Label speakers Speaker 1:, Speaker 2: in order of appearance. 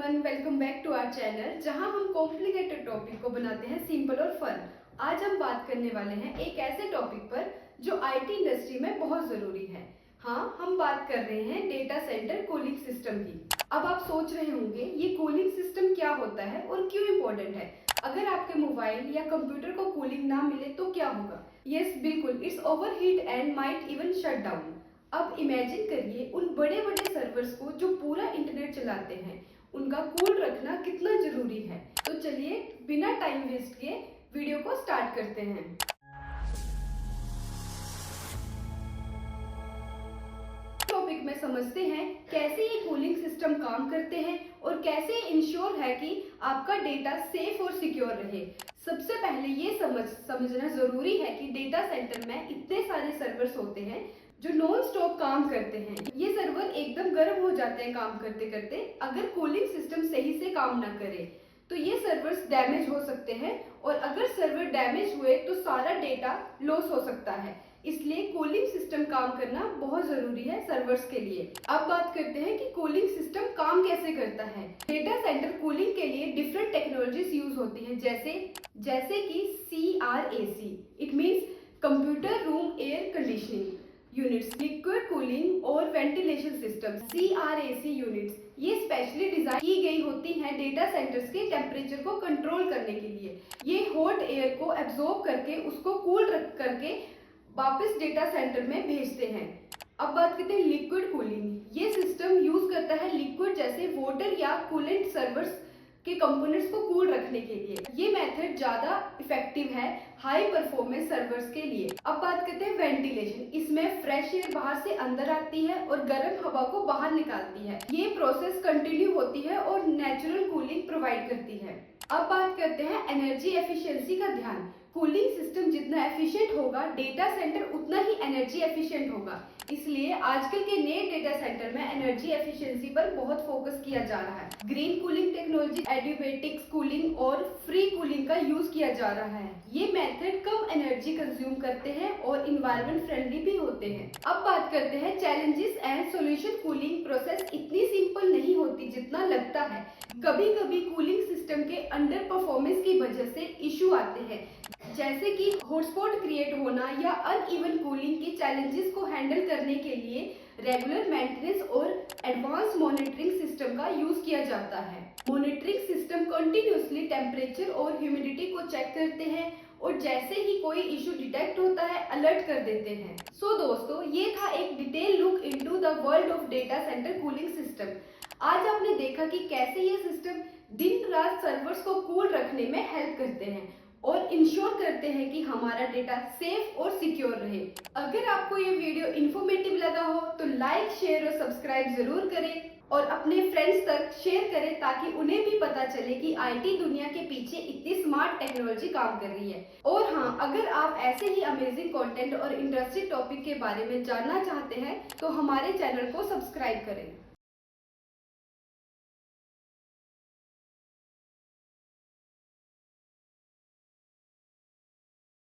Speaker 1: Everyone, welcome back to our channel जहां हम complicated topic को बनाते हैं सिंपल और फन। आज हम बात करने वाले हैं एक ऐसे टॉपिक पर जो आईटी इंडस्ट्री में बहुत जरूरी है। हाँ, हम बात कर रहे हैं डेटा सेंटर कूलिंग सिस्टम की। अब आप सोच रहे होंगे ये कूलिंग सिस्टम क्या होता है और क्यों इम्पोर्टेंट है। अगर आपके मोबाइल या कंप्यूटर को कूलिंग ना मिले तो क्या होगा? यस, बिल्कुल, it's overheat and might even shut down. अब इमेजिन करिए उन बड़े बड़े सर्वर्स को जो पूरा इंटरनेट चलाते हैं, उनका कूल रखना कितना जरूरी है। तो चलिए बिना टाइम वेस्ट किए वीडियो को स्टार्ट करते हैं। टॉपिक में समझते हैं कैसे ये कूलिंग सिस्टम काम करते हैं और कैसे इंश्योर है कि आपका डेटा सेफ और सिक्योर रहे। सबसे पहले ये समझना जरूरी है कि डेटा सेंटर में इतने सारे सर्वर्स होते हैं जो नॉन स्टॉप काम करते हैं। ये सर्वर एकदम गर्म हो जाते हैं काम करते करते। अगर कूलिंग सिस्टम सही से काम ना करे तो ये सर्वर्स डैमेज हो सकते हैं और अगर सर्वर डैमेज हुए तो सारा डेटा लॉस हो सकता है। इसलिए कूलिंग सिस्टम काम करना बहुत जरूरी है सर्वर्स के लिए। अब बात करते हैं कि कूलिंग सिस्टम काम कैसे करता है। डेटा सेंटर कूलिंग के लिए डिफरेंट टेक्नोलॉजीज यूज होती हैं, जैसे कि CRAC, it means computer room air conditioning units, liquid cooling और वेंटिलेशन सिस्टम। CRAC यूनिट्स ये स्पेशली डिजाइन की गई होती हैं डेटा सेंटर्स के टेम्परेचर को कंट्रोल करने के लिए। ये हॉट एयर को एब्जॉर्ब करके उसको कूल रख करके वापस डेटा सेंटर में भेजते हैं। अब बात करते हैं लिक्विड कूलिंग। ये सिस्टम यूज करता है लिक्विड जैसे वाटर या कूलेंट सर्वर्स के कंपोनेंट्स को कूल रखने के लिए। ये मेथड ज्यादा इफेक्टिव है हाई परफॉर्मेंस सर्वर्स के लिए। अब बात करते हैं वेंटिलेशन। इसमें फ्रेश एयर बाहर से अंदर आती है और गर्म हवा को बाहर निकालती है। ये प्रोसेस कंटिन्यू होती है और नेचुरल कूलिंग प्रोवाइड करती है। अब बात करते हैं एनर्जी एफिशिएंसी का ध्यान। कूलिंग सिस्टम जितना एफिशिएंट होगा, डेटा सेंटर उतना ही एनर्जी एफिशिएंट होगा। इसलिए आजकल के नए डेटा सेंटर में एनर्जी एफिशिएंसी पर बहुत फोकस किया जा रहा है। ग्रीन कूलिंग टेक्नोलॉजी, एडिबेटिक्स कूलिंग और फ्री कूलिंग का यूज किया जा रहा है। ये मेथड कम एनर्जी कंज्यूम करते हैं और इन्वायरमेंट फ्रेंडली भी होते हैं। अब बात करते हैं challenges and solution. Cooling process इतनी सिंपल नहीं होती जितना लगता है। कभी कभी कूलिंग सिस्टम के अंडर परफॉर्मेंस की वजह से इश्यू आते हैं, जैसे कि हॉटस्पॉट क्रिएट होना या अनइवन कूलिंग की चैलेंजेस को हैंडल करने के लिए रेगुलर मेंटेनेंस और एडवांस मॉनिटरिंग सिस्टम का यूज किया जाता है। मॉनिटरिंग सिस्टम कंटिन्यूअसली टेम्परेचर और ह्यूमिडिटी को चेक करते हैं और जैसे ही कोई इशू डिटेक्ट होता है अलर्ट कर देते हैं। सो दोस्तों, ये था एक detail look into the world of data centre cooling system. आज आपने देखा कि कैसे ये सिस्टम दिन रात सर्वर्स को कूल रखने में हेल्प करते हैं और इंश्योर करते हैं कि हमारा डेटा सेफ और सिक्योर रहे। अगर आपको ये वीडियो इन्फॉर्मेटिव लगा हो तो लाइक, शेयर और सब्सक्राइब जरूर करें और अपने फ्रेंड्स तक शेयर करें ताकि उन्हें भी पता चले कि आईटी दुनिया के पीछे इतनी स्मार्ट टेक्नोलॉजी काम कर रही है। और हाँ, अगर आप ऐसे ही अमेजिंग कंटेंट और इंटरेस्टिंग टॉपिक के बारे में जानना चाहते हैं तो हमारे चैनल को सब्सक्राइब करें।